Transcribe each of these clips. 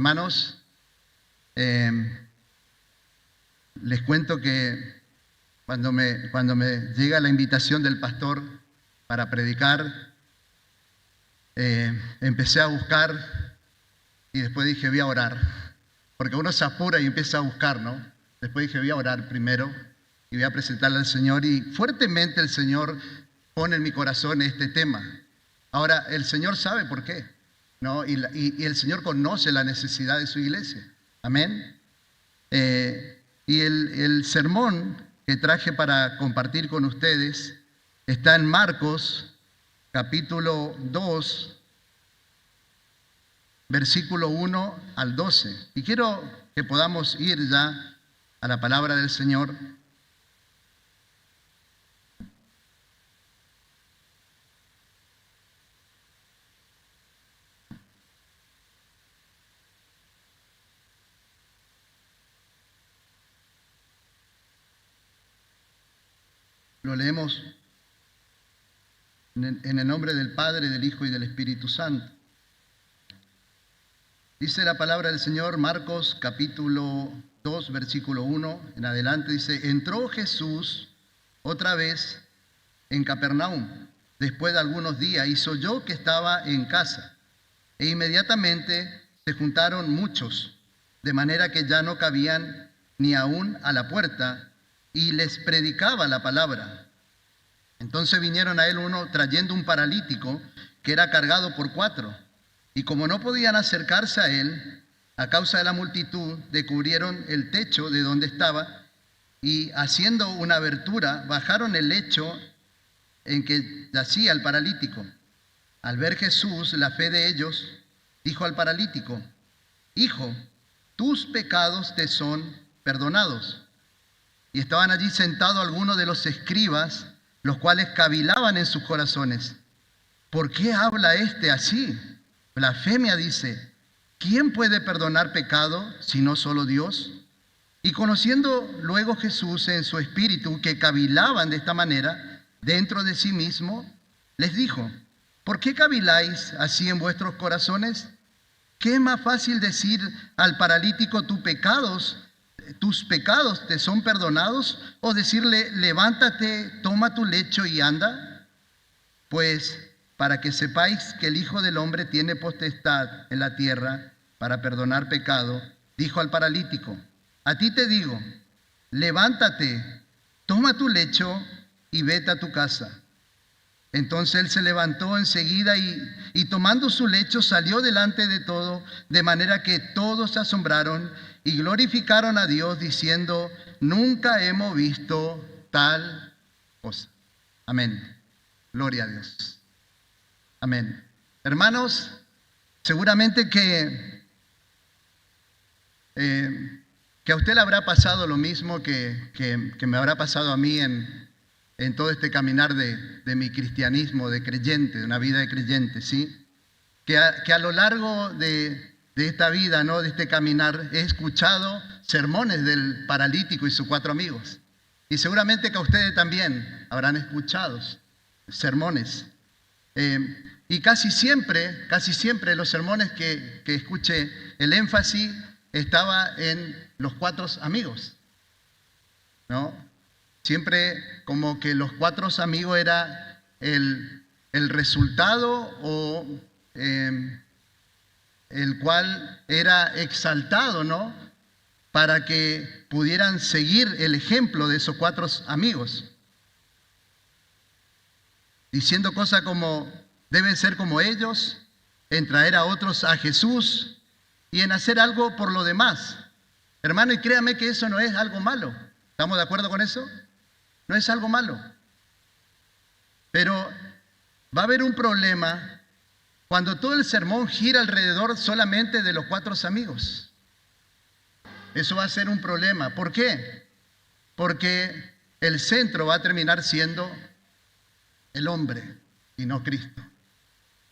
Hermanos, les cuento que cuando me llega la invitación del pastor para predicar, empecé a buscar y después dije, voy a orar. Porque uno se apura y empieza a buscar, ¿no? Después dije, voy a orar primero y voy a presentarle al Señor. Y fuertemente el Señor pone en mi corazón este tema. Ahora, el Señor sabe por qué, ¿no? Y el Señor conoce la necesidad de su iglesia. Amén. Y el sermón que traje para compartir con ustedes está en Marcos, capítulo 2, versículo 1 al 12. Y quiero que podamos ir ya a la palabra del Señor. Lo leemos en el nombre del Padre, del Hijo y del Espíritu Santo. Dice la palabra del Señor, Marcos capítulo 2, versículo 1 en adelante, dice: entró Jesús otra vez en Capernaum. Después de algunos días, y oyó que estaba en casa, e inmediatamente se juntaron muchos, de manera que ya no cabían ni aún a la puerta, y les predicaba la palabra. Entonces vinieron a él uno trayendo un paralítico que era cargado por 4, y como no podían acercarse a él, a causa de la multitud, descubrieron el techo de donde estaba, y haciendo una abertura, bajaron el lecho en que yacía el paralítico. Al ver Jesús la fe de ellos, dijo al paralítico: hijo, tus pecados te son perdonados. Y estaban allí sentados algunos de los escribas, los cuales cavilaban en sus corazones: ¿por qué habla este así? Blasfemia dice. ¿Quién puede perdonar pecado sino solo Dios? Y conociendo luego Jesús en su espíritu que cavilaban de esta manera dentro de sí mismo, les dijo: ¿por qué caviláis así en vuestros corazones? ¿Qué es más fácil decir al paralítico tus pecados te son perdonados, o decirle: levántate, toma tu lecho y anda? Pues para que sepáis que el Hijo del Hombre tiene potestad en la tierra para perdonar pecado, dijo al paralítico: a ti te digo, levántate, toma tu lecho y vete a tu casa. Entonces él se levantó enseguida y tomando su lecho salió delante de todo, de manera que todos se asombraron y glorificaron a Dios diciendo: nunca hemos visto tal cosa. Amén. Gloria a Dios. Amén. Hermanos, seguramente que a usted le habrá pasado lo mismo que me habrá pasado a mí en todo este caminar de mi cristianismo, de creyente, de una vida de creyente, ¿sí? Que a lo largo de esta vida, ¿no?, de este caminar, he escuchado sermones del paralítico y sus 4 amigos. Y seguramente que a ustedes también habrán escuchado sermones. Y casi siempre los sermones que escuché, el énfasis estaba en los 4 amigos, ¿no? Siempre como que los 4 amigos era el resultado o el cual era exaltado, ¿no?, para que pudieran seguir el ejemplo de esos 4 amigos, diciendo cosas como: deben ser como ellos, en traer a otros a Jesús y en hacer algo por lo demás. Hermano, y créame que eso no es algo malo. ¿Estamos de acuerdo con eso? No es algo malo. Pero va a haber un problema cuando todo el sermón gira alrededor solamente de los 4 amigos. Eso va a ser un problema. ¿Por qué? Porque el centro va a terminar siendo el hombre y no Cristo.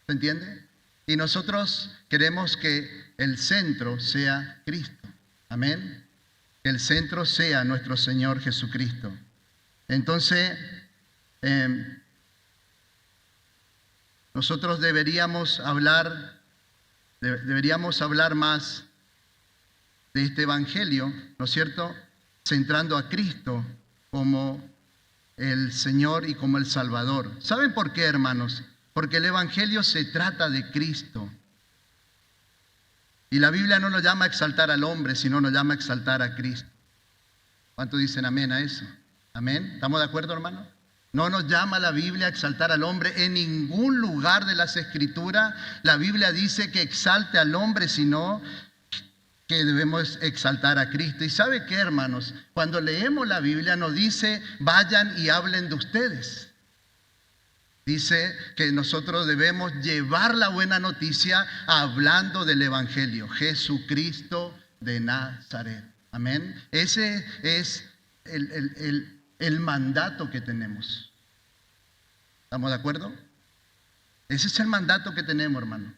¿Se entiende? Y nosotros queremos que el centro sea Cristo. Amén. Que el centro sea nuestro Señor Jesucristo. Entonces, nosotros deberíamos hablar más de este evangelio, ¿no es cierto?, centrando a Cristo como el Señor y como el Salvador. ¿Saben por qué, hermanos? Porque el evangelio se trata de Cristo. Y la Biblia no nos llama a exaltar al hombre, sino nos llama a exaltar a Cristo. ¿Cuántos dicen amén a eso? ¿Amén? ¿Estamos de acuerdo, hermano? No nos llama la Biblia a exaltar al hombre. En ningún lugar de las Escrituras la Biblia dice que exalte al hombre, sino que debemos exaltar a Cristo. ¿Y sabe qué, hermanos? Cuando leemos la Biblia nos dice, vayan y hablen de ustedes. Dice que nosotros debemos llevar la buena noticia hablando del Evangelio, Jesucristo de Nazaret. Amén. Ese es el mandato que tenemos. ¿Estamos de acuerdo? Ese es el mandato que tenemos, hermano.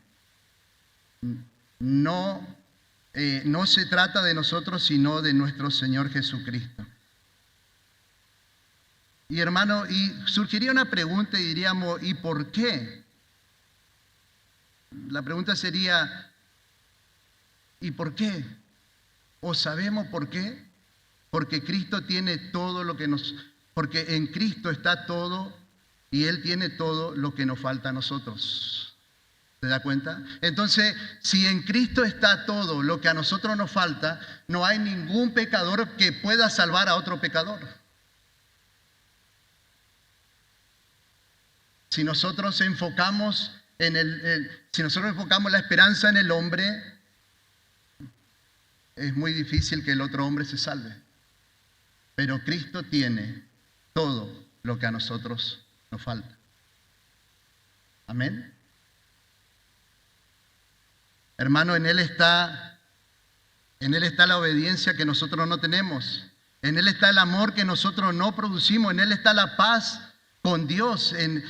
No se trata de nosotros, sino de nuestro Señor Jesucristo. Y hermano, y surgiría una pregunta y diríamos, ¿y por qué? La pregunta sería, ¿y por qué? ¿O sabemos por qué? Porque Cristo tiene todo lo que porque en Cristo está todo y Él tiene todo lo que nos falta a nosotros. ¿Se da cuenta? Entonces, si en Cristo está todo lo que a nosotros nos falta, no hay ningún pecador que pueda salvar a otro pecador. Si nosotros enfocamos si nosotros enfocamos la esperanza en el hombre, es muy difícil que el otro hombre se salve. Pero Cristo tiene todo lo que a nosotros nos falta. Amén. Hermano, en Él está la obediencia que nosotros no tenemos. En Él está el amor que nosotros no producimos. En Él está la paz con Dios. Él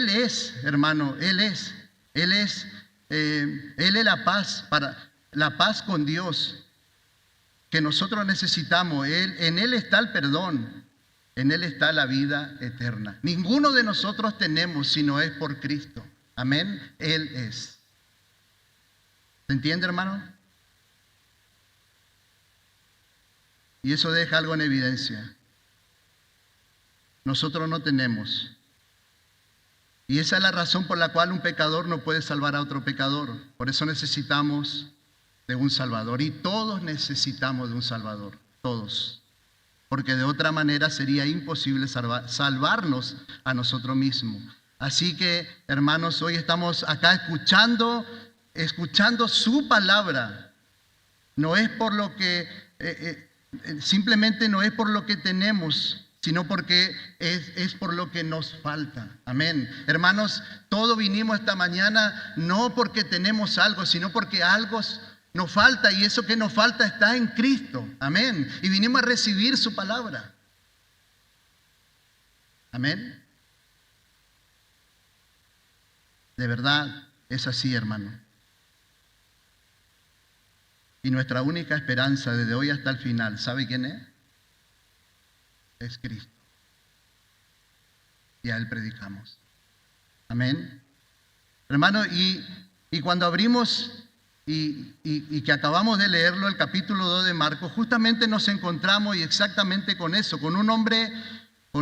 es, hermano, Él es la paz con Dios que nosotros necesitamos. En Él está el perdón. En Él está la vida eterna. Ninguno de nosotros tenemos si no es por Cristo. Amén. Él es. ¿Se entiende, hermano? Y eso deja algo en evidencia. Nosotros no tenemos. Y esa es la razón por la cual un pecador no puede salvar a otro pecador. Por eso necesitamos de un Salvador. Y todos necesitamos de un Salvador. Todos. Porque de otra manera sería imposible salvarnos a nosotros mismos. Así que, hermanos, hoy estamos acá escuchando su palabra. No es por lo que, simplemente no es por lo que tenemos, sino porque es por lo que nos falta. Amén. Hermanos, todos vinimos esta mañana no porque tenemos algo, sino porque algo nos falta, y eso que nos falta está en Cristo. Amén. Y vinimos a recibir su palabra. Amén. De verdad es así, hermano. Y nuestra única esperanza desde hoy hasta el final, ¿sabe quién es? Es Cristo. Y a Él predicamos. Amén. Hermano, y cuando abrimos y que acabamos de leerlo, el capítulo 2 de Marcos, justamente nos encontramos y exactamente con eso, con un hombre, no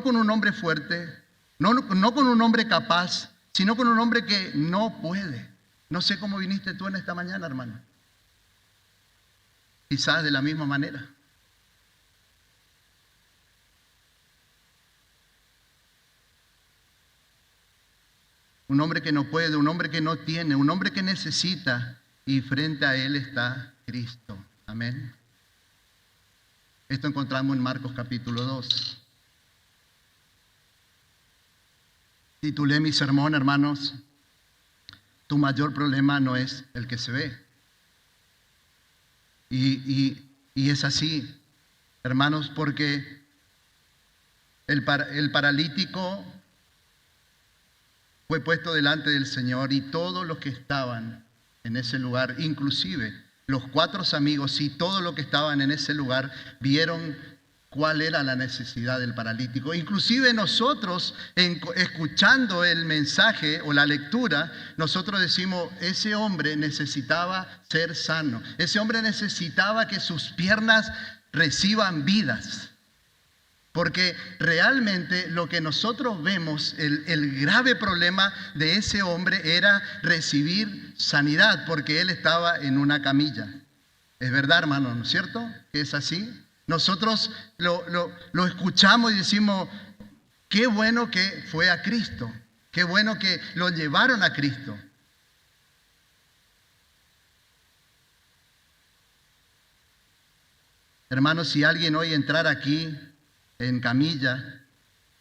con un hombre fuerte, no con un hombre capaz, sino con un hombre que no puede. No sé cómo viniste tú en esta mañana, hermano. Quizás de la misma manera. Un hombre que no puede, un hombre que no tiene, un hombre que necesita, y frente a él está Cristo. Amén. Esto encontramos en Marcos capítulo 2. Titulé mi sermón, hermanos, tu mayor problema no es el que se ve. Y es así, hermanos, porque el paralítico fue puesto delante del Señor, y todos los que estaban en ese lugar, inclusive los 4 amigos y todos los que estaban en ese lugar, vieron cuál era la necesidad del paralítico. Inclusive nosotros, escuchando el mensaje o la lectura, nosotros decimos, ese hombre necesitaba ser sano. Ese hombre necesitaba que sus piernas reciban vidas. Porque realmente lo que nosotros vemos, el grave problema de ese hombre era recibir sanidad, porque él estaba en una camilla. Es verdad, hermano, ¿no es cierto? ¿Que es así? Nosotros lo escuchamos y decimos, qué bueno que fue a Cristo, qué bueno que lo llevaron a Cristo. Hermanos, si alguien hoy entrara aquí en camilla,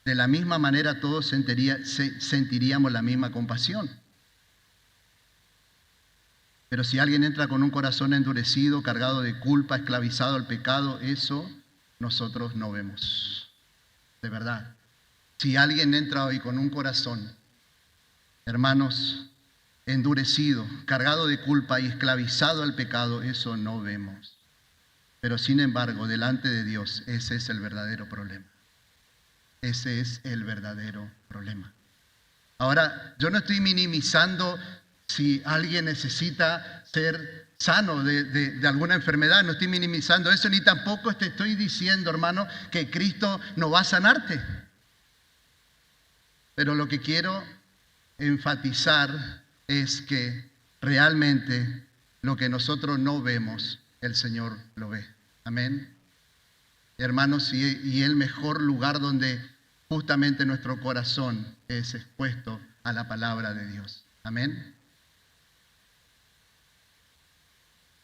de la misma manera todos sentiríamos la misma compasión. Pero si alguien entra con un corazón endurecido, cargado de culpa, esclavizado al pecado, eso nosotros no vemos. De verdad. Si alguien entra hoy con un corazón, hermanos, endurecido, cargado de culpa y esclavizado al pecado, eso no vemos. Pero sin embargo, delante de Dios, ese es el verdadero problema. Ese es el verdadero problema. Ahora, yo no estoy minimizando si alguien necesita ser sano de alguna enfermedad, no estoy minimizando eso, ni tampoco te estoy diciendo, hermano, que Cristo no va a sanarte. Pero lo que quiero enfatizar es que realmente lo que nosotros no vemos, el Señor lo ve. Amén. Hermanos, y el mejor lugar donde justamente nuestro corazón es expuesto a la palabra de Dios. Amén.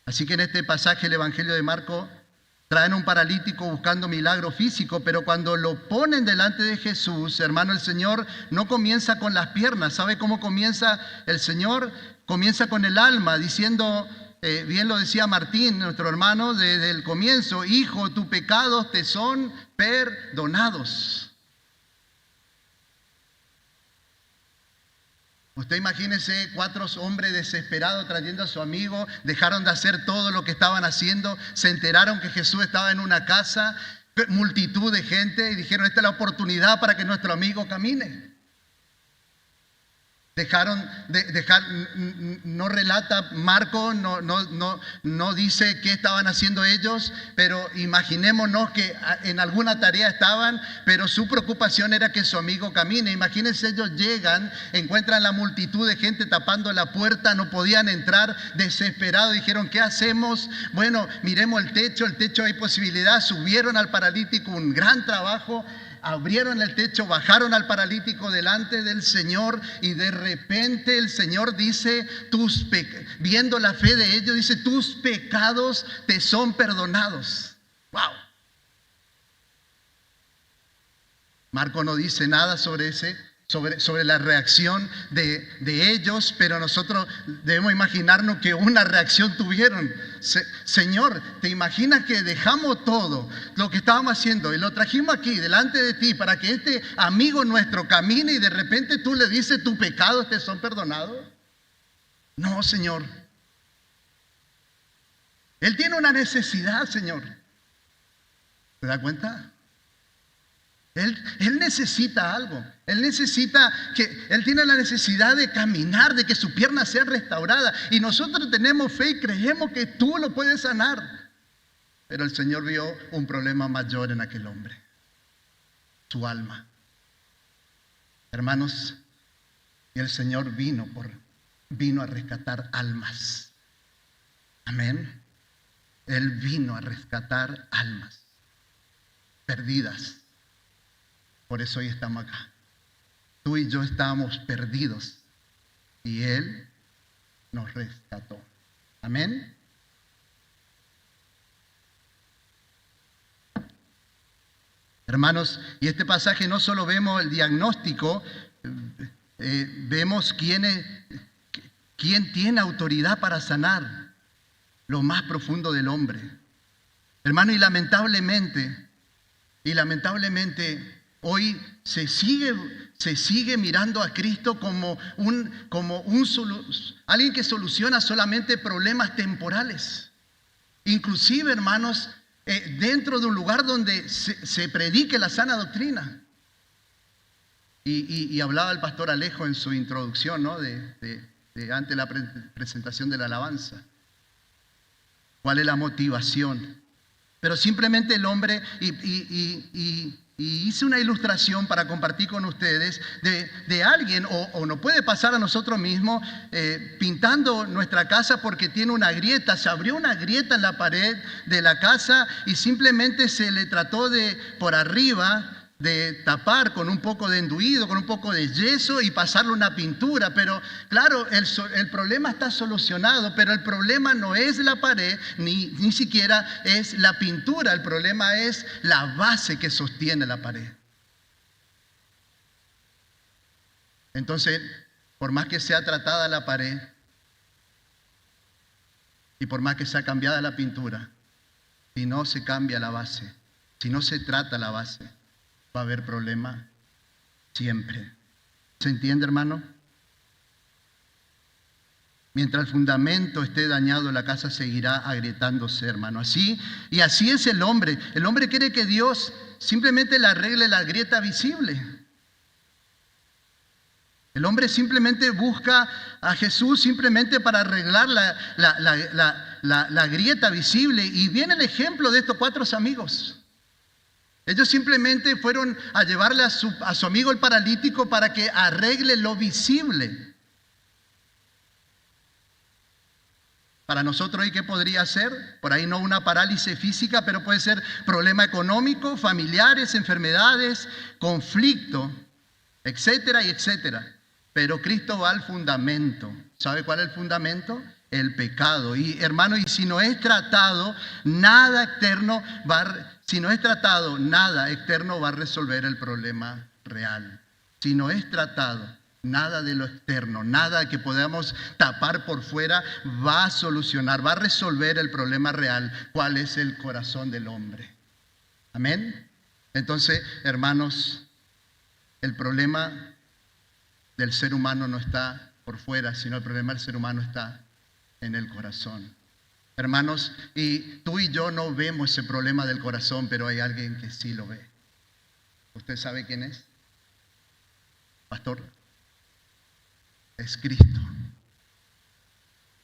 Así que en este pasaje el Evangelio de Marcos traen un paralítico buscando milagro físico, pero cuando lo ponen delante de Jesús, hermano, el Señor no comienza con las piernas. ¿Sabe cómo comienza el Señor? Comienza con el alma, diciendo, bien lo decía Martín, nuestro hermano, desde el comienzo, hijo, tus pecados te son perdonados. Usted imagínese 4 hombres desesperados trayendo a su amigo, dejaron de hacer todo lo que estaban haciendo, se enteraron que Jesús estaba en una casa, multitud de gente, y dijeron, esta es la oportunidad para que nuestro amigo camine. No relata Marco, no dice qué estaban haciendo ellos, pero imaginémonos que en alguna tarea estaban, pero su preocupación era que su amigo camine. Imagínense, ellos llegan, encuentran la multitud de gente tapando la puerta, no podían entrar, desesperados, dijeron, ¿qué hacemos? Bueno, miremos el techo hay posibilidad, subieron al paralítico, un gran trabajo. Abrieron el techo, bajaron al paralítico delante del Señor y de repente el Señor dice, viendo la fe de ellos, dice, tus pecados te son perdonados. ¡Wow! Marco no dice nada sobre la reacción de ellos, pero nosotros debemos imaginarnos que una reacción tuvieron. Señor, ¿te imaginas que dejamos todo lo que estábamos haciendo y lo trajimos aquí delante de ti para que este amigo nuestro camine y de repente tú le dices tus pecados te son perdonados? No, Señor. Él tiene una necesidad, Señor. ¿Se da cuenta? Él necesita algo. Él tiene la necesidad de caminar, de que su pierna sea restaurada. Y nosotros tenemos fe y creemos que tú lo puedes sanar. Pero el Señor vio un problema mayor en aquel hombre. Su alma. Hermanos, y el Señor vino a rescatar almas. Amén. Él vino a rescatar almas perdidas. Por eso hoy estamos acá. Tú y yo estábamos perdidos y Él nos rescató. Amén. Hermanos, y este pasaje no solo vemos el diagnóstico, vemos quién tiene autoridad para sanar lo más profundo del hombre. Hermano, y lamentablemente, hoy se sigue mirando a Cristo como alguien que soluciona solamente problemas temporales. Inclusive, hermanos, dentro de un lugar donde se predique la sana doctrina. Y hablaba el pastor Alejo en su introducción, ¿no? Ante la presentación de la alabanza. ¿Cuál es la motivación? Pero simplemente el hombre, y hice una ilustración para compartir con ustedes de alguien, o nos puede pasar a nosotros mismos, pintando nuestra casa porque tiene una grieta, se abrió una grieta en la pared de la casa y simplemente se le trató de, por arriba, de tapar con un poco de enduido, con un poco de yeso y pasarle una pintura. Pero claro, el problema está solucionado, pero el problema no es la pared, ni siquiera es la pintura. El problema es la base que sostiene la pared. Entonces, por más que sea tratada la pared y por más que sea cambiada la pintura, si no se cambia la base, si no se trata la base, va a haber problema siempre. ¿Se entiende, hermano? Mientras el fundamento esté dañado, la casa seguirá agrietándose, hermano. Así es el hombre. El hombre quiere que Dios simplemente le arregle la grieta visible. El hombre simplemente busca a Jesús simplemente para arreglar la grieta visible. Y viene el ejemplo de estos 4 amigos. Ellos simplemente fueron a llevarle a su amigo el paralítico para que arregle lo visible. Para nosotros, ¿y qué podría ser? Por ahí no una parálisis física, pero puede ser problema económico, familiares, enfermedades, conflicto, etcétera y etcétera. Pero Cristo va al fundamento. ¿Sabe cuál es el fundamento? El pecado. Y hermano, y si no es tratado, nada externo va a resolver el problema real. Si no es tratado, nada de lo externo, nada que podamos tapar por fuera va a solucionar, va a resolver el problema real. ¿Cuál es el corazón del hombre? Amén. Entonces, hermanos, el problema del ser humano no está por fuera, sino el problema del ser humano está en el corazón. Hermanos, y tú y yo no vemos ese problema del corazón, pero hay alguien que sí lo ve. ¿Usted sabe quién es? Pastor, es Cristo.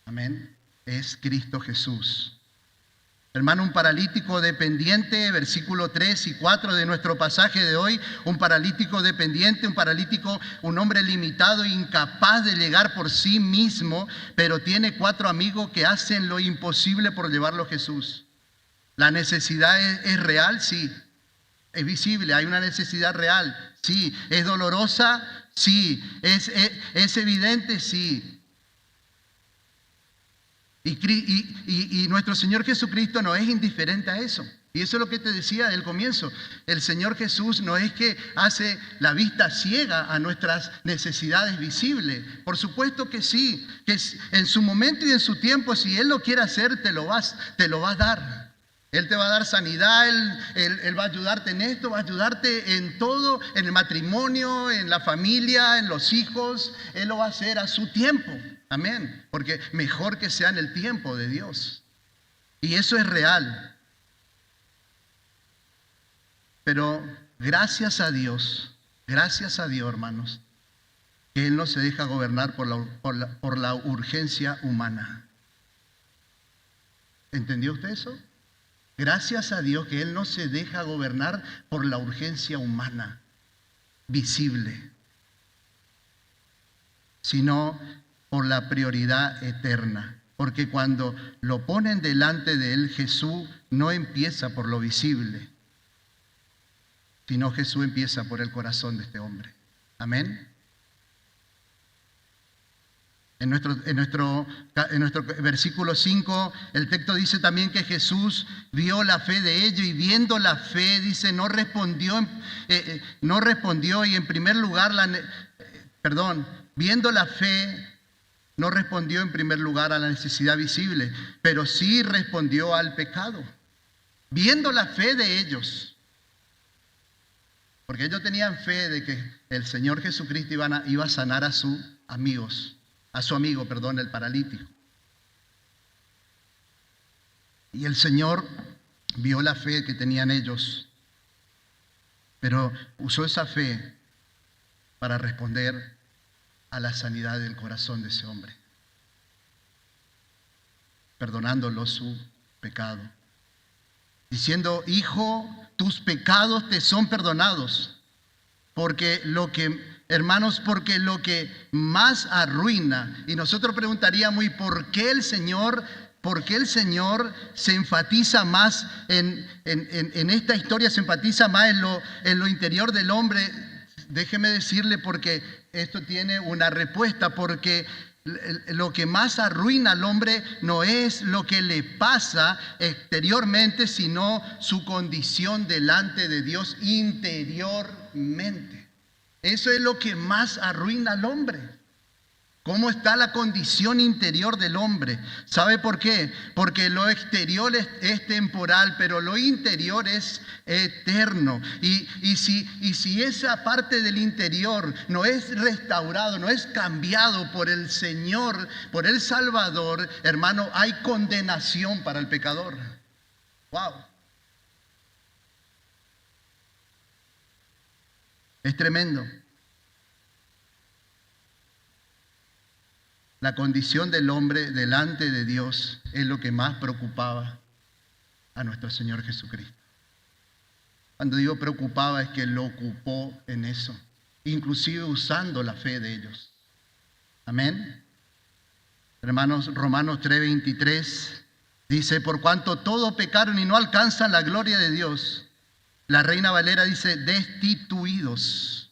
Amén. Es Cristo Jesús. Hermano, un paralítico dependiente, versículo 3 y 4 de nuestro pasaje de hoy, un paralítico dependiente, un hombre limitado, incapaz de llegar por sí mismo, pero tiene 4 amigos que hacen lo imposible por llevarlo a Jesús. ¿La necesidad es real? Sí. ¿Es visible? ¿Hay una necesidad real? Sí. ¿Es dolorosa? Sí. ¿Es evidente? Sí. Y nuestro Señor Jesucristo no es indiferente a eso. Y eso es lo que te decía del comienzo. El Señor Jesús no es que hace la vista ciega a nuestras necesidades visibles. Por supuesto que sí, que en su momento y en su tiempo, si Él lo quiere hacer, te lo va a dar. Él te va a dar sanidad, Él va a ayudarte en esto, va a ayudarte en todo, en el matrimonio, en la familia, en los hijos. Él lo va a hacer a su tiempo. Amén. Porque mejor que sea en el tiempo de Dios. Y eso es real. Pero gracias a Dios, hermanos, que Él no se deja gobernar por la urgencia humana. ¿Entendió usted eso? Gracias a Dios que Él no se deja gobernar por la urgencia humana, visible, sino por la prioridad eterna. Porque cuando lo ponen delante de Él, Jesús no empieza por lo visible, sino Jesús empieza por el corazón de este hombre. Amén. En nuestro versículo 5, el texto dice también que Jesús vio la fe de ellos y viendo la fe, dice, no respondió y en primer lugar, viendo la fe, no respondió en primer lugar a la necesidad visible, pero sí respondió al pecado. Viendo la fe de ellos. Porque ellos tenían fe de que el Señor Jesucristo iba a sanar a sus amigos. A su amigo, el paralítico. Y el Señor vio la fe que tenían ellos, pero usó esa fe para responder a la sanidad del corazón de ese hombre, perdonándolo su pecado, diciendo: hijo, tus pecados te son perdonados. Porque hermanos, porque lo que más arruina, y nosotros preguntaríamos: ¿y por qué el Señor se enfatiza más en esta historia, se enfatiza más en lo interior del hombre? Déjeme decirle, porque esto tiene una respuesta, porque lo que más arruina al hombre no es lo que le pasa exteriormente, sino su condición delante de Dios interiormente. Eso es lo que más arruina al hombre. ¿Cómo está la condición interior del hombre? ¿Sabe por qué? Porque lo exterior es temporal, pero lo interior es eterno. Y si esa parte del interior no es restaurado, no es cambiado por el Señor, por el Salvador, hermano, hay condenación para el pecador. ¡Wow! Es tremendo. La condición del hombre delante de Dios es lo que más preocupaba a nuestro Señor Jesucristo. Cuando digo preocupaba, es que lo ocupó en eso, inclusive usando la fe de ellos. Amén. Hermanos, Romanos 3:23 dice: por cuanto todos pecaron y no alcanzan la gloria de Dios. La Reina Valera dice: destituidos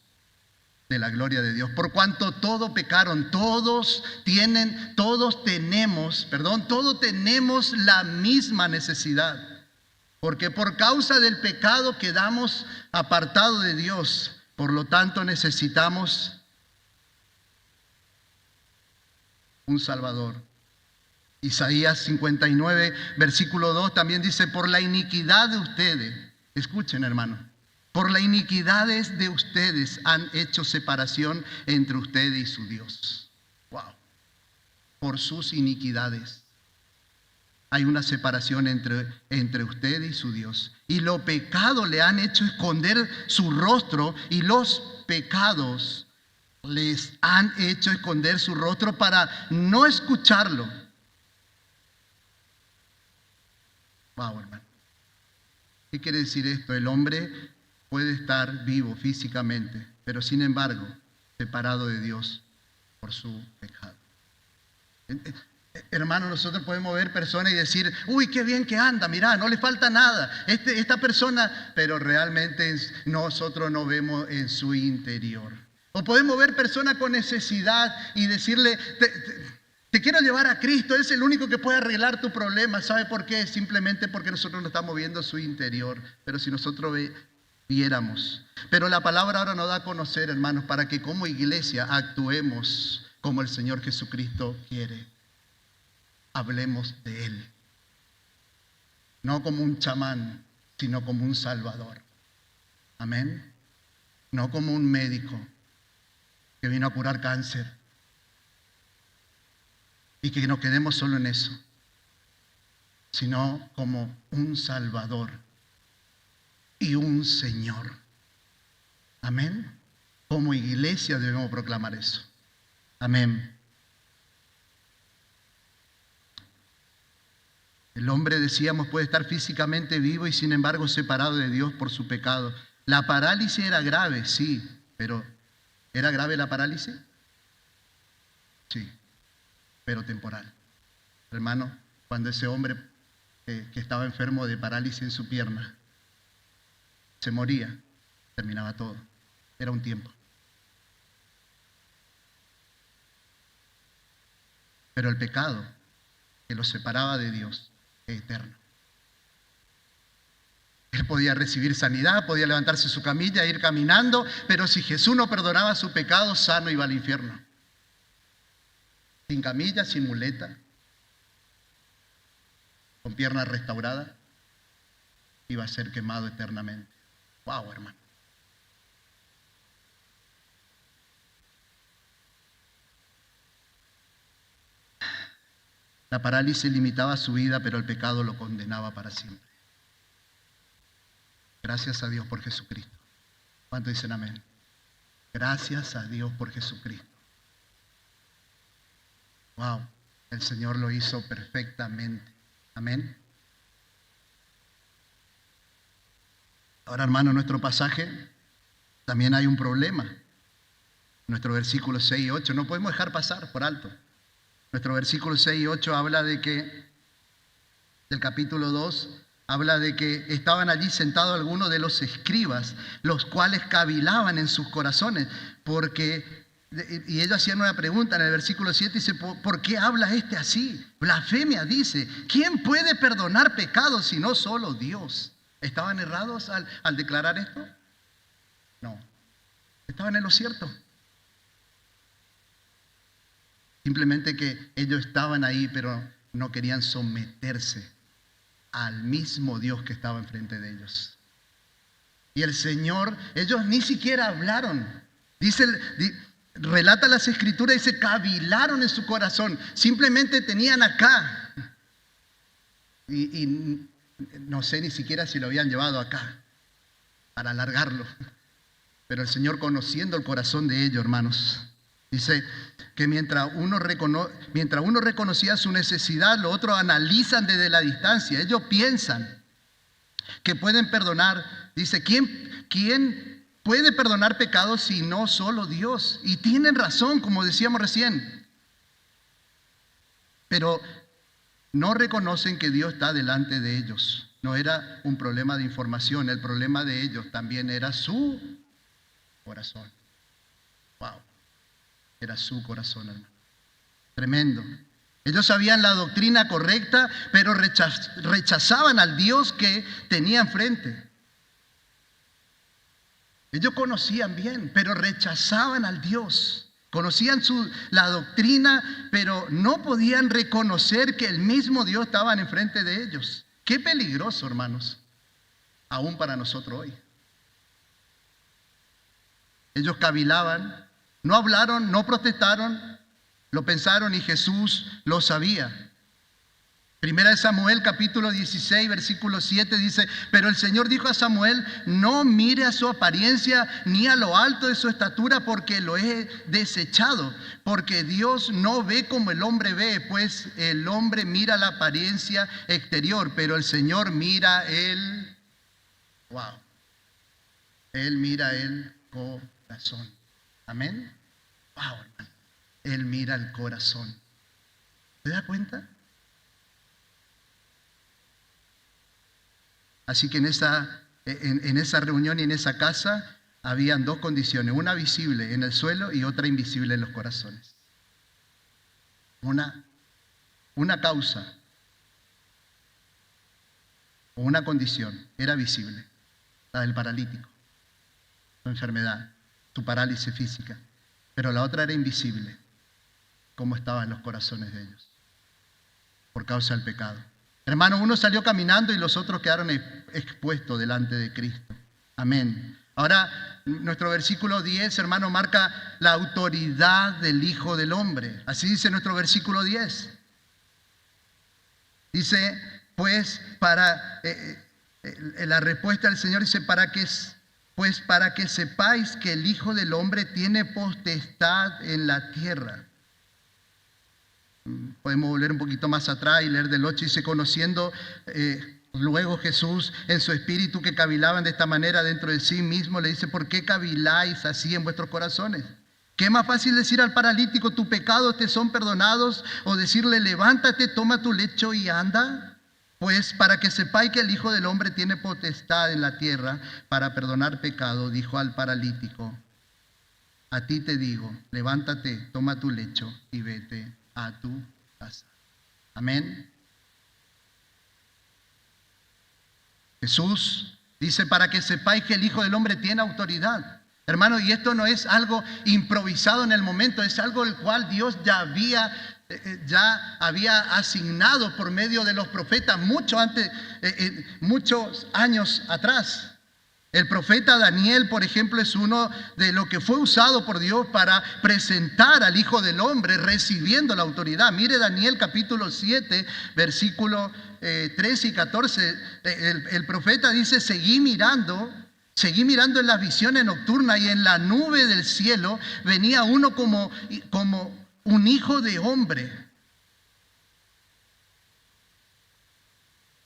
de la gloria de Dios. Por cuanto todos pecaron, todos tenemos la misma necesidad. Porque por causa del pecado quedamos apartados de Dios. Por lo tanto necesitamos un Salvador. Isaías 59, versículo 2 también dice: por la iniquidad de ustedes, escuchen, hermano, por la iniquidad de ustedes han hecho separación entre ustedes y su Dios. Wow. Por sus iniquidades hay una separación entre usted y su Dios. Y los pecados le han hecho esconder su rostro, y los pecados les han hecho esconder su rostro para no escucharlo. Wow, hermano. ¿Qué quiere decir esto? El hombre puede estar vivo físicamente, pero sin embargo separado de Dios por su pecado. Hermano, nosotros podemos ver personas y decir: uy, qué bien que anda, mirá, no le falta nada, esta persona, pero realmente nosotros no vemos en su interior. O podemos ver personas con necesidad y decirle: te quiero llevar a Cristo, Él es el único que puede arreglar tu problema. ¿Sabe por qué? Simplemente porque nosotros no estamos viendo su interior. Pero si nosotros viéramos. Pero la palabra ahora nos da a conocer, hermanos, para que como iglesia actuemos como el Señor Jesucristo quiere. Hablemos de Él. No como un chamán, sino como un Salvador. Amén. No como un médico que vino a curar cáncer. Y que no quedemos solo en eso, sino como un Salvador y un Señor. Amén. Como iglesia debemos proclamar eso. Amén. El hombre, decíamos, puede estar físicamente vivo y sin embargo separado de Dios por su pecado. La parálisis era grave, sí, pero ¿era grave la parálisis? Sí, pero temporal. Hermano, cuando ese hombre que estaba enfermo de parálisis en su pierna se moría, terminaba todo. Era un tiempo. Pero el pecado que lo separaba de Dios es eterno. Él podía recibir sanidad, podía levantarse de su camilla e ir caminando, pero si Jesús no perdonaba su pecado, sano iba al infierno. Sin camilla, sin muleta, con piernas restauradas, iba a ser quemado eternamente. Wow, hermano. La parálisis limitaba su vida, pero el pecado lo condenaba para siempre. Gracias a Dios por Jesucristo. ¿Cuánto dicen amén? Gracias a Dios por Jesucristo. Wow, el Señor lo hizo perfectamente. Amén. Ahora, hermano, en nuestro pasaje también hay un problema. Nuestro versículo 6 y 8, no podemos dejar pasar por alto. Nuestro versículo 6 y 8 habla de que, del capítulo 2, habla de que estaban allí sentados algunos de los escribas, los cuales cavilaban en sus corazones, y ellos hacían una pregunta en el versículo 7, dice, ¿por qué habla este así? Blasfemia, dice, ¿quién puede perdonar pecados si no solo Dios? ¿Estaban errados al declarar esto? No, estaban en lo cierto. Simplemente que ellos estaban ahí, pero no querían someterse al mismo Dios que estaba enfrente de ellos. Y el Señor, ellos ni siquiera hablaron. Relata las Escrituras, dice, cavilaron en su corazón. Simplemente tenían acá. Y no sé ni siquiera si lo habían llevado acá para alargarlo. Pero el Señor, conociendo el corazón de ellos, hermanos, dice que mientras uno reconocía su necesidad, los otros analizan desde la distancia. Ellos piensan que pueden perdonar. Dice, ¿quién puede perdonar pecados si no solo Dios? Y tienen razón, como decíamos recién. Pero no reconocen que Dios está delante de ellos. No era un problema de información, el problema de ellos también era su corazón. Wow. Era su corazón, hermano. Tremendo. Ellos sabían la doctrina correcta, pero rechazaban al Dios que tenían frente. Ellos conocían bien, pero rechazaban al Dios. Conocían la doctrina, pero no podían reconocer que el mismo Dios estaba enfrente de ellos. Qué peligroso, hermanos, aún para nosotros hoy. Ellos cavilaban, no hablaron, no protestaron, lo pensaron y Jesús lo sabía. Primera de Samuel, capítulo 16, versículo 7 dice, pero el Señor dijo a Samuel, no mire a su apariencia ni a lo alto de su estatura, porque lo he desechado. Porque Dios no ve como el hombre ve, pues el hombre mira la apariencia exterior, pero el Señor mira el corazón. Amén. Wow, hermano. Él mira el corazón. ¿Se da cuenta? Así que en esa reunión y en esa casa habían dos condiciones, una visible en el suelo y otra invisible en los corazones. Una causa o una condición era visible, la del paralítico, su enfermedad, su parálisis física, pero la otra era invisible, cómo estaban los corazones de ellos, por causa del pecado. Hermano, uno salió caminando y los otros quedaron expuestos delante de Cristo. Amén. Ahora, nuestro versículo 10, hermano, marca la autoridad del Hijo del Hombre. Así dice nuestro versículo 10. Dice, pues, la respuesta del Señor dice, para que sepáis que el Hijo del Hombre tiene potestad en la tierra. Podemos volver un poquito más atrás y leer del 8, dice, conociendo luego Jesús en su espíritu que cavilaban de esta manera dentro de sí mismo, le dice, ¿por qué caviláis así en vuestros corazones? ¿Qué es más fácil decir al paralítico, tus pecados te son perdonados? O decirle, levántate, toma tu lecho y anda. Pues para que sepáis que el Hijo del Hombre tiene potestad en la tierra para perdonar pecado, dijo al paralítico, a ti te digo, levántate, toma tu lecho y vete a tu casa. Amén. Jesús dice, para que sepáis que el Hijo del Hombre tiene autoridad. Hermano, y esto no es algo improvisado en el momento, es algo el cual Dios ya había asignado por medio de los profetas muchos años atrás. El profeta Daniel, por ejemplo, es uno de los que fue usado por Dios para presentar al Hijo del Hombre recibiendo la autoridad. Mire Daniel capítulo 7, versículo 13 y 14, el profeta dice, seguí mirando en las visiones nocturnas y en la nube del cielo venía uno como un hijo de hombre.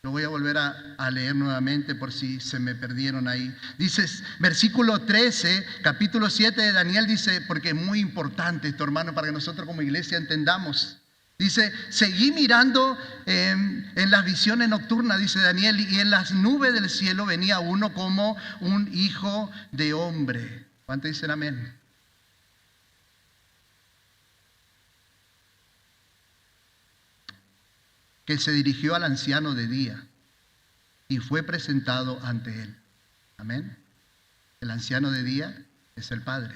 Lo voy a volver a leer nuevamente por si se me perdieron ahí. Dice, versículo 13, capítulo 7 de Daniel, dice, porque es muy importante esto, hermano, para que nosotros como iglesia entendamos. Dice, seguí mirando en las visiones nocturnas, dice Daniel, y en las nubes del cielo venía uno como un hijo de hombre. ¿Cuántos dicen amén? Que se dirigió al anciano de día y fue presentado ante él. Amén. El anciano de día es el Padre.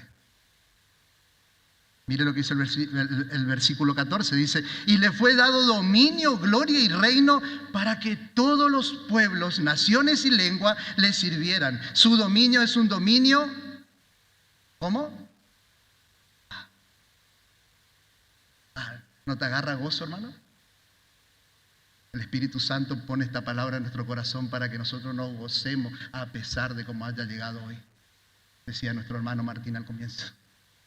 Mire lo que dice el versículo 14. Dice, y le fue dado dominio, gloria y reino para que todos los pueblos, naciones y lenguas le sirvieran. Su dominio es un dominio, ¿cómo? ¿No te agarra gozo, hermano? El Espíritu Santo pone esta palabra en nuestro corazón para que nosotros nos gocemos a pesar de cómo haya llegado hoy. Decía nuestro hermano Martín al comienzo.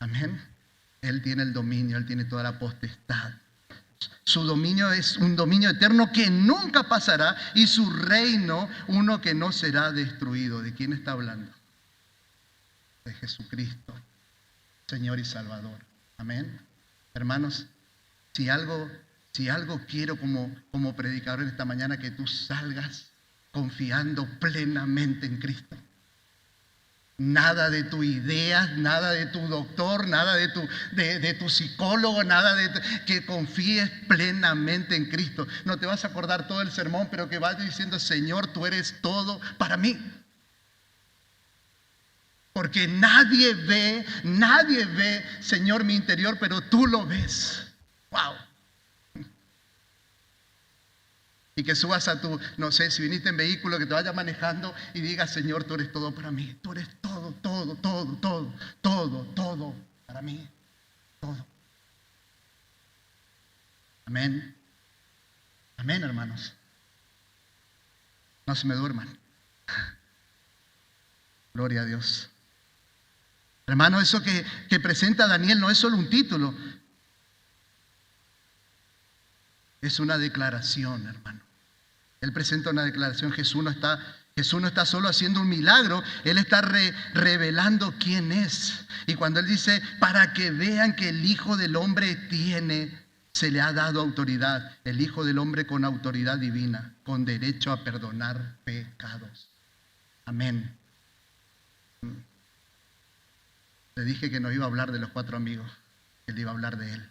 Amén. Él tiene el dominio, Él tiene toda la potestad. Su dominio es un dominio eterno que nunca pasará y su reino uno que no será destruido. ¿De quién está hablando? De Jesucristo, Señor y Salvador. Amén. Hermanos, si algo quiero como predicador en esta mañana, que tú salgas confiando plenamente en Cristo. Nada de tu idea, nada de tu doctor, nada de tu psicólogo, que confíes plenamente en Cristo. No te vas a acordar todo el sermón, pero que vayas diciendo, Señor, tú eres todo para mí. Porque nadie ve, Señor, mi interior, pero tú lo ves. Wow. Y que subas a no sé, si viniste en vehículo, que te vayas manejando y digas, Señor, tú eres todo para mí. Tú eres todo para mí. Todo. Amén. Amén, hermanos. No se me duerman. Gloria a Dios. Hermano, eso que presenta Daniel no es solo un título. Es una declaración, hermano. Él presenta una declaración. Jesús no está solo haciendo un milagro, Él está revelando quién es. Y cuando Él dice, para que vean que el Hijo del Hombre se le ha dado autoridad. El Hijo del Hombre con autoridad divina, con derecho a perdonar pecados. Amén. Le dije que no iba a hablar de los 4 amigos, que Él iba a hablar de Él.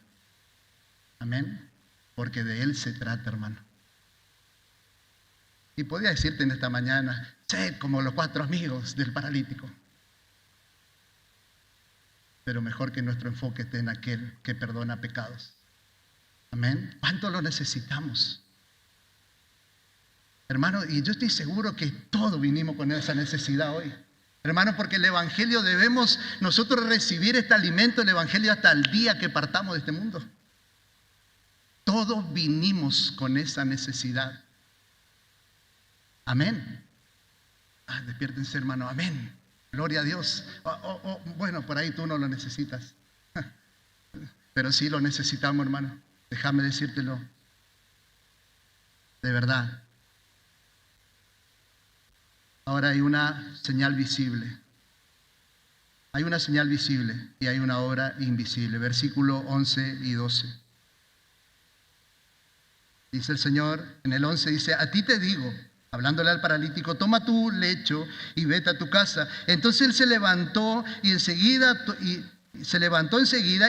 Amén. Porque de Él se trata, hermano. Y podía decirte en esta mañana, sé como los 4 amigos del paralítico. Pero mejor que nuestro enfoque esté en aquel que perdona pecados. Amén. ¿Cuánto lo necesitamos? Hermano, y yo estoy seguro que todos vinimos con esa necesidad hoy. Hermano, porque el Evangelio debemos nosotros recibir este alimento, el Evangelio, hasta el día que partamos de este mundo. Todos vinimos con esa necesidad. Amén. Despiértense, hermano. Amén. Gloria a Dios. Bueno, por ahí tú no lo necesitas. Pero sí lo necesitamos, hermano. Déjame decírtelo. De verdad. Ahora hay una señal visible. Hay una señal visible y hay una obra invisible. Versículo 11 y 12. Dice el Señor, en el 11 dice, a ti te digo, hablándole al paralítico, toma tu lecho y vete a tu casa. Entonces él se levantó enseguida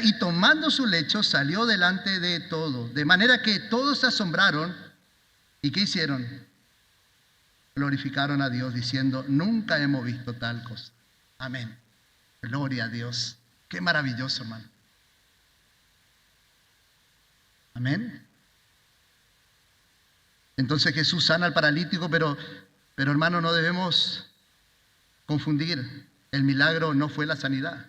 y tomando su lecho salió delante de todos. De manera que todos se asombraron. ¿Y qué hicieron? Glorificaron a Dios diciendo, nunca hemos visto tal cosa. Amén. Gloria a Dios. Qué maravilloso, hermano. Amén. Entonces Jesús sana al paralítico, pero hermano, no debemos confundir. El milagro no fue la sanidad.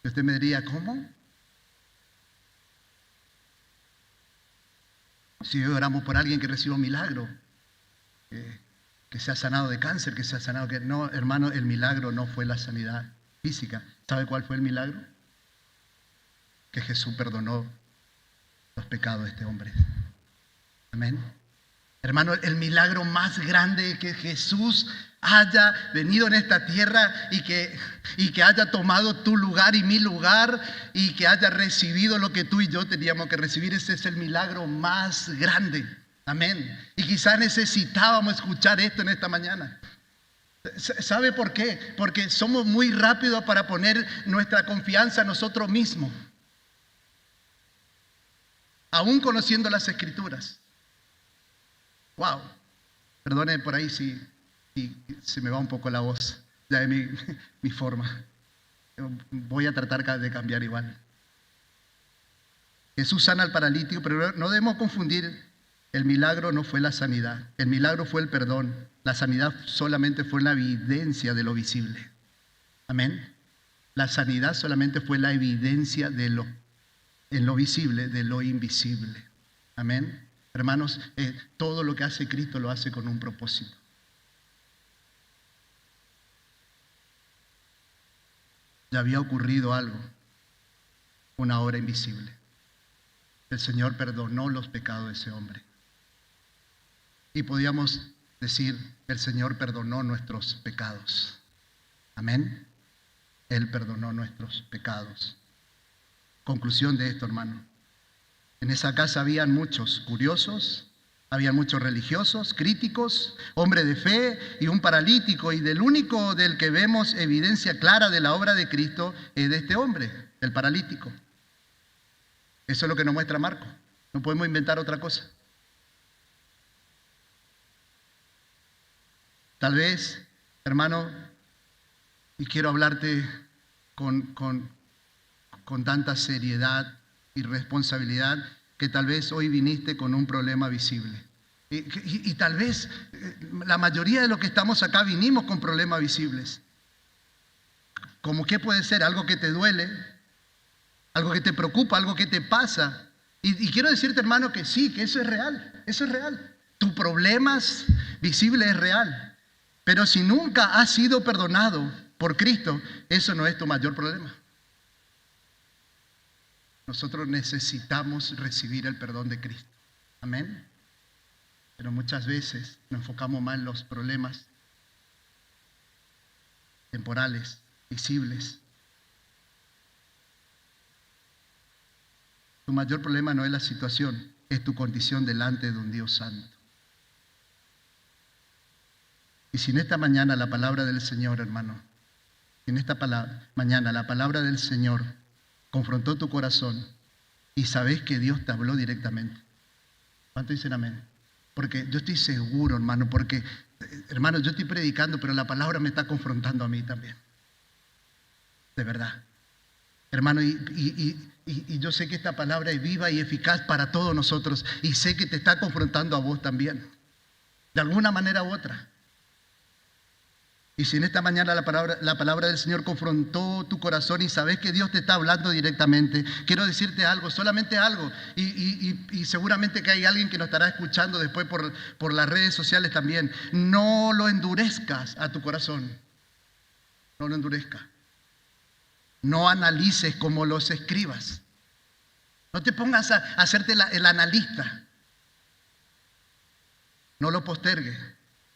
Y usted me diría, ¿cómo? Si hoy oramos por alguien que reciba un milagro, que sea sanado de cáncer, que sea sanado... No, hermano, el milagro no fue la sanidad física. ¿Sabe cuál fue el milagro? Que Jesús perdonó los pecados de este hombre. Amén. Hermano, el milagro más grande es que Jesús haya venido en esta tierra y que haya tomado tu lugar y mi lugar y que haya recibido lo que tú y yo teníamos que recibir. Ese es el milagro más grande. Amén. Y quizás necesitábamos escuchar esto en esta mañana. ¿Sabe por qué? Porque somos muy rápidos para poner nuestra confianza en nosotros mismos, aún conociendo las Escrituras. Wow. Perdone por ahí si se me va un poco la voz ya de mi forma. Voy a tratar de cambiar igual. Jesús sana al paralítico, pero no debemos confundir. El milagro no fue la sanidad. El milagro fue el perdón. La sanidad solamente fue la evidencia de lo visible. Amén. La sanidad solamente fue la evidencia en lo visible, de lo invisible. Amén. Hermanos, todo lo que hace Cristo lo hace con un propósito. Ya había ocurrido algo, una obra invisible. El Señor perdonó los pecados de ese hombre. Y podíamos decir, el Señor perdonó nuestros pecados. Amén. Él perdonó nuestros pecados. Conclusión de esto, hermano. En esa casa habían muchos curiosos, habían muchos religiosos, críticos, hombres de fe y un paralítico. Y del único del que vemos evidencia clara de la obra de Cristo es de este hombre, el paralítico. Eso es lo que nos muestra Marcos. No podemos inventar otra cosa. Tal vez, hermano, y quiero hablarte con tanta seriedad y responsabilidad, que tal vez hoy viniste con un problema visible. Y tal vez la mayoría de los que estamos acá vinimos con problemas visibles. ¿Cómo qué puede ser? Algo que te duele, algo que te preocupa, algo que te pasa. Y quiero decirte, hermano, que sí, que eso es real. Eso es real. Tu problema visible es real. Pero si nunca has sido perdonado por Cristo, eso no es tu mayor problema. Nosotros necesitamos recibir el perdón de Cristo. Amén. Pero muchas veces nos enfocamos más en los problemas temporales, visibles. Tu mayor problema no es la situación, es tu condición delante de un Dios santo. Y si en esta mañana la palabra del Señor, hermano, si en esta mañana la palabra del Señor confrontó tu corazón y sabes que Dios te habló directamente. ¿Cuánto dicen amén? Porque yo estoy seguro, hermano, porque, hermano, yo estoy predicando, pero la palabra me está confrontando a mí también. De verdad. Hermano, y yo sé que esta palabra es viva y eficaz para todos nosotros, y sé que te está confrontando a vos también, de alguna manera u otra. Y si en esta mañana la palabra del Señor confrontó tu corazón y sabes que Dios te está hablando directamente, quiero decirte algo, solamente algo. Y seguramente que hay alguien que nos estará escuchando después por las redes sociales también. No lo endurezcas a tu corazón. No lo endurezcas. No analices como los escribas. No te pongas a hacerte el analista. No lo postergues.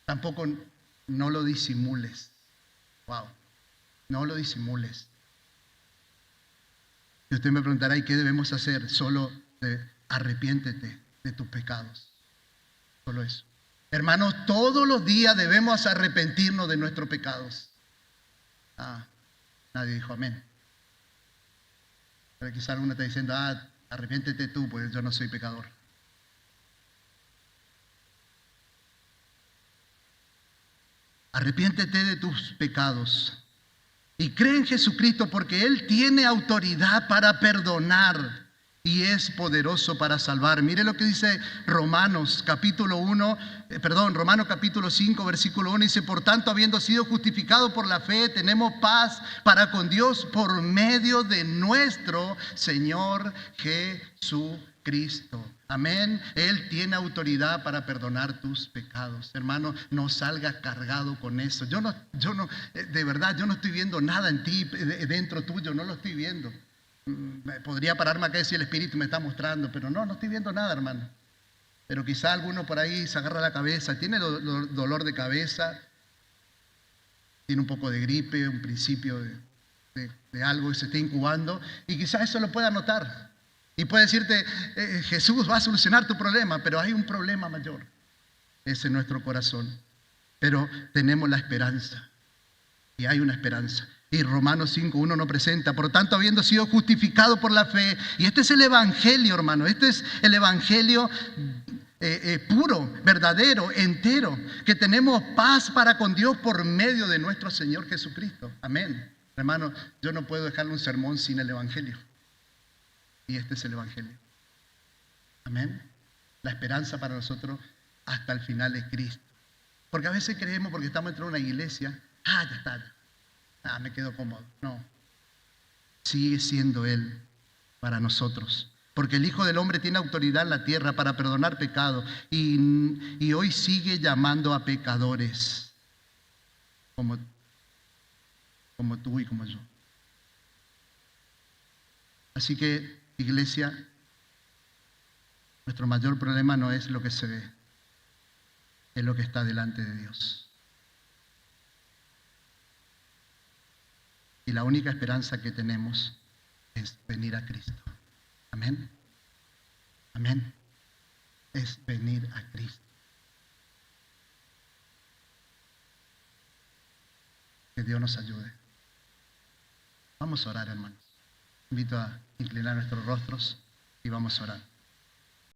Tampoco no lo disimules. Wow. No lo disimules. Y usted me preguntará, ¿y qué debemos hacer? Solo arrepiéntete de tus pecados. Solo eso. Hermanos, todos los días debemos arrepentirnos de nuestros pecados. Nadie dijo amén. Pero quizá alguno está diciendo, arrepiéntete tú, pues yo no soy pecador. Arrepiéntete de tus pecados y cree en Jesucristo, porque Él tiene autoridad para perdonar y es poderoso para salvar. Mire lo que dice Romanos capítulo 5, versículo 1. Dice, por tanto, habiendo sido justificados por la fe, tenemos paz para con Dios por medio de nuestro Señor Jesucristo. Cristo. Amén. Él tiene autoridad para perdonar tus pecados. Hermano, no salgas cargado con eso. De verdad, yo no estoy viendo nada en ti, dentro tuyo, no lo estoy viendo. Podría pararme acá y decir, el Espíritu me está mostrando, pero no estoy viendo nada, hermano. Pero quizá alguno por ahí se agarra la cabeza, tiene dolor de cabeza, tiene un poco de gripe, un principio de algo que se está incubando, y quizá eso lo pueda notar. Y puede decirte, Jesús va a solucionar tu problema, pero hay un problema mayor. Es en nuestro corazón. Pero tenemos la esperanza. Y hay una esperanza. Y Romanos 5:1 nos presenta, por tanto, habiendo sido justificado por la fe, y este es el evangelio, hermano, este es el evangelio puro, verdadero, entero, que tenemos paz para con Dios por medio de nuestro Señor Jesucristo. Amén. Hermano, yo no puedo dejarle un sermón sin el evangelio. Y este es el evangelio. Amén. La esperanza para nosotros hasta el final es Cristo. Porque a veces creemos, porque estamos dentro de una iglesia, ya está. Me quedo cómodo. No. Sigue siendo Él para nosotros. Porque el Hijo del Hombre tiene autoridad en la tierra para perdonar pecados. Y hoy sigue llamando a pecadores. Como tú y como yo. Así que, iglesia, nuestro mayor problema no es lo que se ve. Es lo que está delante de Dios. Y la única esperanza que tenemos es venir a Cristo. Amén. Amén. Es venir a Cristo. Que Dios nos ayude. Vamos a orar, hermanos. Invito a inclinar nuestros rostros y vamos a orar.